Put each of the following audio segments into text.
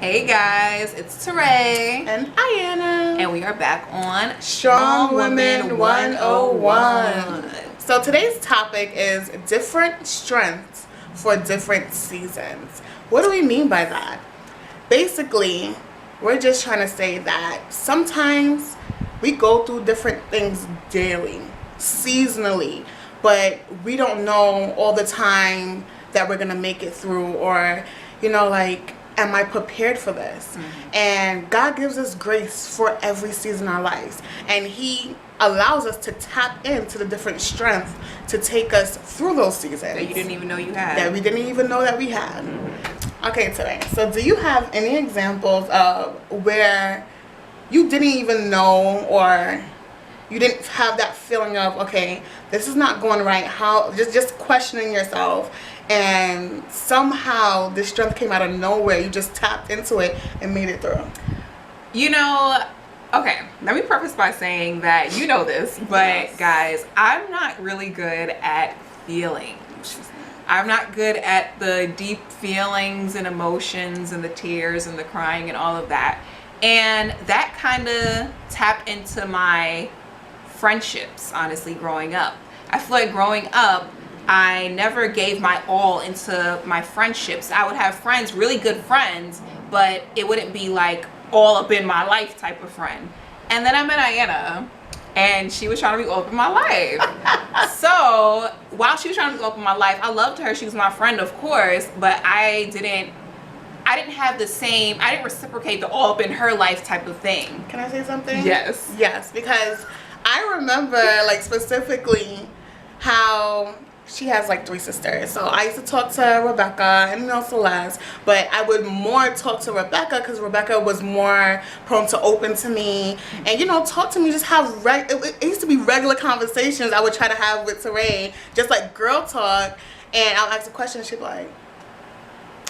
Hey guys, it's Teray And Ayana. and we are back on Strong Women 101. So today's topic is different strengths for different seasons. What do we mean by that? Basically, we're just trying to say that sometimes we go through different things daily, seasonally, but we don't know all the time that we're going to make it through, or, like, am I prepared for this? Mm-hmm. And God gives us grace for every season of our lives. And He allows us to tap into the different strength to take us through those seasons. That you didn't even know you had. That we didn't even know that we had. Mm-hmm. Okay, Teray. So do you have any examples of where you didn't even know, or you didn't have that feeling of, okay, this is not going right, how, just questioning yourself, and somehow the strength came out of nowhere, you just tapped into it and made it through? Okay, let me preface by saying that you know this, but yes. Guys, I'm not really good at feelings. I'm not good at the deep feelings and emotions and the tears and the crying and all of that. And that kind of tapped into my friendships, honestly, growing up. I feel like growing up, I never gave my all into my friendships. I would have friends, really good friends, but it wouldn't be like all up in my life type of friend. And then I met Ayana, and she was trying to be all up in my life. So while she was trying to be all up in my life, I loved her. She was my friend, of course, but I didn't have the same, I didn't reciprocate the all up in her life type of thing. Can I say something? Yes. Yes, because I remember, like, specifically how she has like 3 sisters. So I used to talk to Rebecca and Celeste, but I would more talk to Rebecca because Rebecca was more prone to open to me and, talk to me, just have, it used to be regular conversations I would try to have with Teray, just like girl talk, and I'll ask a question and she'd be like,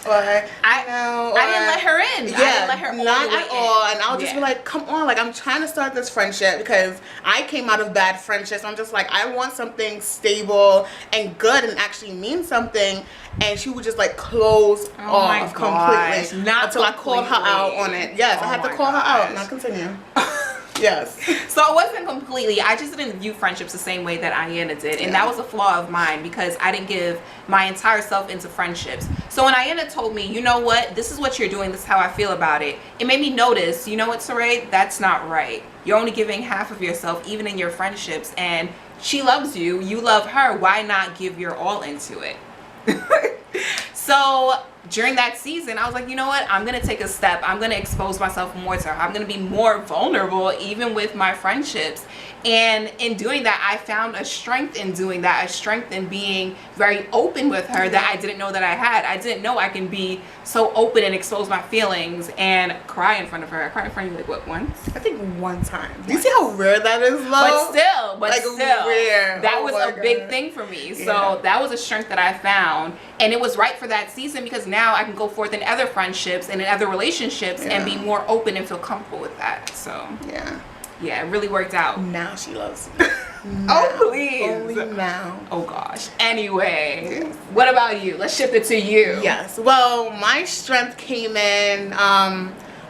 I didn't let her in. Yeah, I didn't let her not at all. And I'll just be like, come on, like, I'm trying to start this friendship because I came out of bad friendships. I'm just like, I want something stable and good and actually mean something. And she would just like close off completely until I called her out on it. Yes, I had to call her out. Now continue. Yes. So it wasn't completely, I just didn't view friendships the same way that Ayana did. And that was a flaw of mine because I didn't give my entire self into friendships. So when Ayana told me, you know what, this is what you're doing, this is how I feel about it, it made me notice, you know what, Teray, that's not right. You're only giving half of yourself, even in your friendships, and she loves you, you love her, why not give your all into it? So during that season, I was like, you know what? I'm going to take a step. I'm going to expose myself more to her. I'm going to be more vulnerable, even with my friendships. And in doing that, I found a strength in doing that, a strength in being very open with her that I didn't know that I had. I didn't know I can be so open and expose my feelings and cry in front of her. I cried in front of you like, what, once? I think one time. Do you see how rare that is, though? But still, rare. That was a big thing for me. So that was a strength that I found. And it was right for that season because now I can go forth in other friendships and in other relationships and be more open and feel comfortable with that. So yeah, it really worked out. Now she loves me. Oh, please. Only now. Oh, gosh. Anyway, what about you? Let's shift it to you. Yes. Well, my strength came in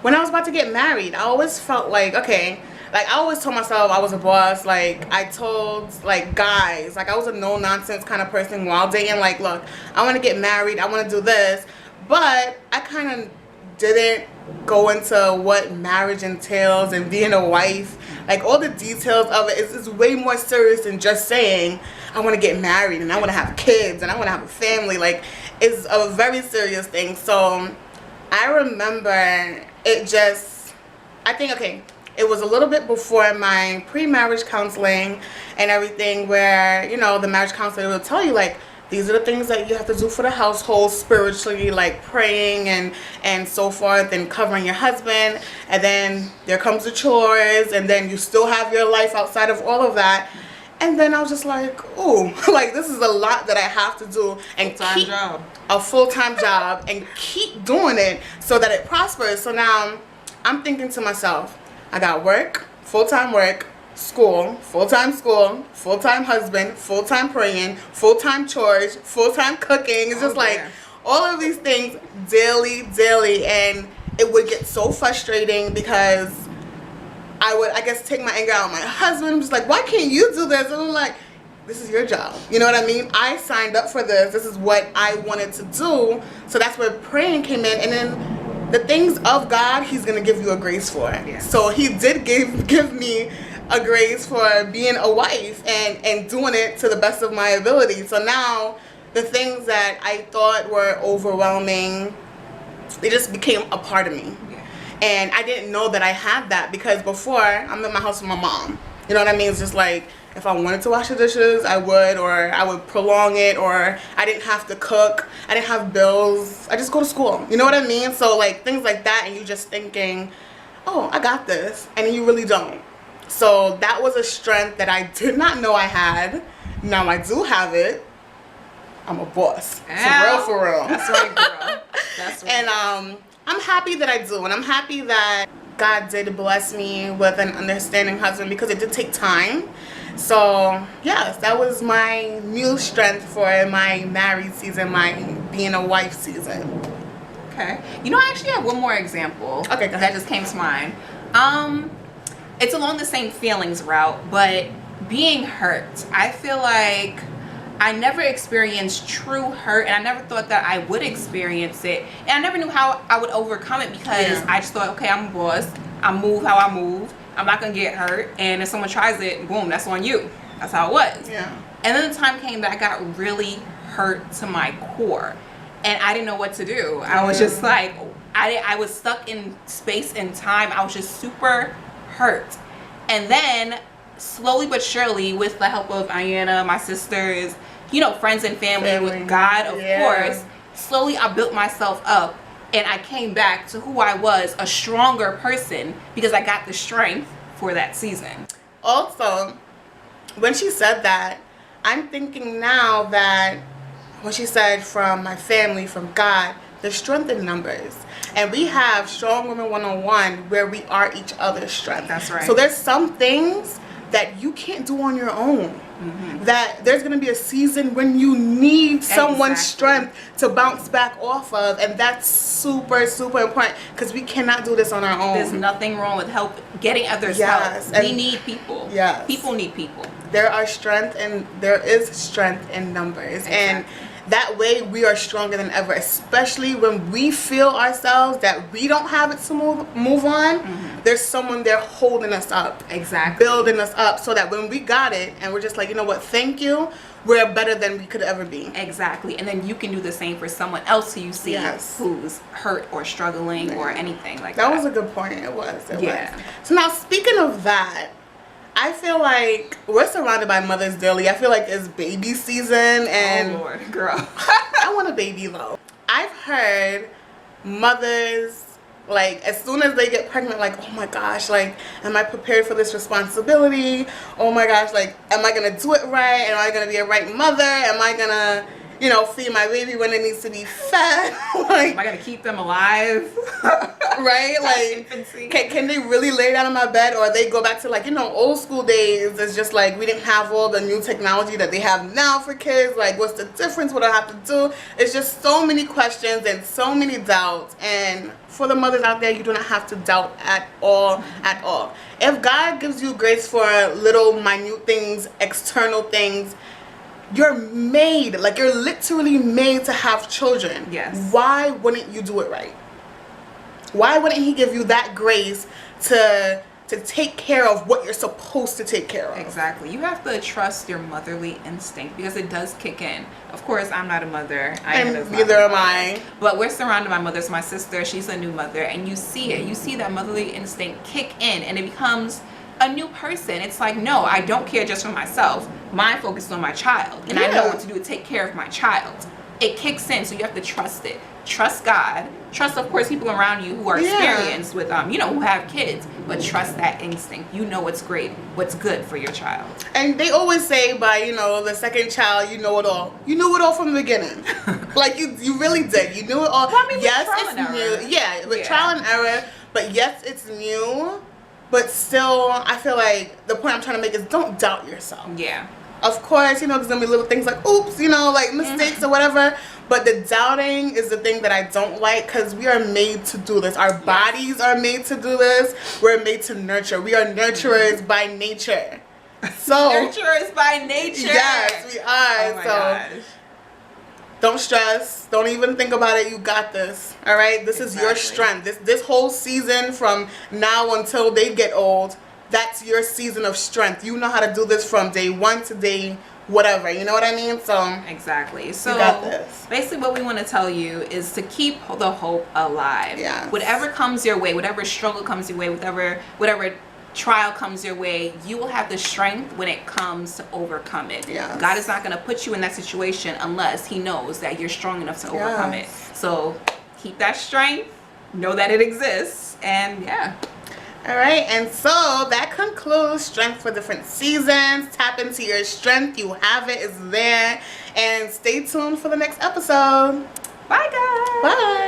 when I was about to get married. I always felt like, okay, like, I always told myself I was a boss. Like, I told, like, guys, like, I was a no-nonsense kind of person while dating. Like, look, I want to get married. I want to do this. But I kind of didn't go into what marriage entails and being a wife. Like, all the details of it is way more serious than just saying I want to get married and I want to have kids and I want to have a family. Like, it's a very serious thing. So I remember it just, I think, okay, it was a little bit before my pre-marriage counseling and everything where, the marriage counselor will tell you, like, these are the things that you have to do for the household spiritually, like praying and so forth, and covering your husband. And then there comes the chores, and then you still have your life outside of all of that. And then I was just like, ooh, like, this is a lot that I have to do and keep a full-time job and keep doing it so that it prospers. So now I'm thinking to myself, I got work, full-time work, school, full-time husband, full-time praying, full-time chores, full-time cooking. It's just like all of these things daily, and it would get so frustrating because I would, I guess, take my anger out on my husband. I'm just like, why can't you do this? And I'm like, this is your job. You know what I mean? I signed up for this. This is what I wanted to do. So that's where praying came in. And then the things of God, he's going to give you a grace for. Yes. So he did give me a grace for being a wife and doing it to the best of my ability. So now the things that I thought were overwhelming, they just became a part of me. Yeah. And I didn't know that I had that because before, I'm in my house with my mom. You know what I mean? It's just like, if I wanted to wash the dishes, I would, or I would prolong it, or I didn't have to cook, I didn't have bills, I just go to school. You know what I mean? So like things like that, and you just thinking, oh, I got this, and you really don't. So that was a strength that I did not know I had. Now I do have it. I'm a boss. For real. That's right, girl. That's right. And I'm happy that I do, and I'm happy that God did bless me with an understanding husband because it did take time. So yes, that was my new strength for my married season, my being a wife season. Okay. You know, I actually have one more example. Okay, go ahead. That just came to mind. It's along the same feelings route, but being hurt. I feel like I never experienced true hurt, and I never thought that I would experience it, and I never knew how I would overcome it because I just thought, okay, I'm a boss. I move how I move. I'm not gonna get hurt, and if someone tries it, boom, that's on you. That's how it was. Yeah. And then the time came that I got really hurt to my core, and I didn't know what to do. I was just like, I was stuck in space and time. I was just super hurt, and then slowly but surely, with the help of Ayanna, my sisters, you know, friends and family. With God, of course, slowly I built myself up. And I came back to who I was, a stronger person, because I got the strength for that season. Also, when she said that, I'm thinking now that when she said from my family, from God, there's strength in numbers. And we have Strong Women 101 where we are each other's strength. That's right. So there's some things that you can't do on your own. That there's going to be a season when you need someone's strength to bounce back off of, and that's super, super important because we cannot do this on our own. There's nothing wrong with help, getting others help. We need people. Yes. People need people. There are strength and there is strength in numbers. Exactly. And that way we are stronger than ever, especially when we feel ourselves that we don't have it to move on. There's someone there holding us up. Exactly. Building us up so that when we got it and we're just like, you know what, thank you, we're better than we could ever be. Exactly. And then you can do the same for someone else who you see who's hurt or struggling or anything like that. That was a good point. It was. Yeah. So now, speaking of that, I feel like we're surrounded by mothers daily. I feel like it's baby season, and oh Lord, girl. I want a baby though. I've heard mothers, like, as soon as they get pregnant, like, oh my gosh, like, am I prepared for this responsibility? Oh my gosh, like, am I gonna do it right? Am I gonna be a right mother? Am I gonna, you know, feed my baby when it needs to be fed? Like, am I gonna keep them alive? Right? Like, can they really lay down in my bed, or they go back to, like, you know, old school days? It's just like we didn't have all the new technology that they have now for kids. Like, what's the difference? What do I have to do? It's just so many questions and so many doubts. And for the mothers out there, you do not have to doubt at all, at all. If God gives you grace for little minute things, external things, you're made, like, you're literally made to have children. Yes. Why wouldn't you do it right? Why wouldn't he give you that grace to take care of what you're supposed to take care of? Exactly. You have to trust your motherly instinct because it does kick in. Of course, I'm not a mother. And neither am I. But we're surrounded by mothers. My sister, she's a new mother, and you see it. You see that motherly instinct kick in, and it becomes a new person. It's like, no, I don't care just for myself. My focus is on my child, and I know what to do to take care of my child. It kicks in, so you have to trust it. Trust God. Trust, of course, people around you who are experienced with, you know, who have kids. But trust that instinct. You know what's great, what's good for your child. And they always say by, you know, the second child, you know it all. You knew it all from the beginning. Like, you really did. You knew it all. Well, I mean, yes, it's new. Yeah, with trial and error. But yes, it's new. But still, I feel like the point I'm trying to make is don't doubt yourself. Yeah. Of course, you know, there's gonna be little things like oops, you know, like mistakes or whatever. But the doubting is the thing that I don't like, because we are made to do this. Our bodies are made to do this. We're made to nurture. We are nurturers by nature. So nurturers by nature. Yes, we are. Oh my so gosh. don't stress. Don't even think about it. You got this. All right. This is your strength. This whole season from now until they get old, that's your season of strength. You know how to do this from day 1 to day whatever. You know what I mean? So exactly. So you got this. Basically, what we want to tell you is to keep the hope alive. Yes. Whatever comes your way, whatever struggle comes your way, whatever trial comes your way, you will have the strength when it comes to overcome it. Yes. God is not going to put you in that situation unless he knows that you're strong enough to overcome it. So keep that strength, know that it exists, and yeah. All right, and so that concludes Strength for Different Seasons. Tap into your strength. You have it. It's there. And stay tuned for the next episode. Bye, guys. Bye.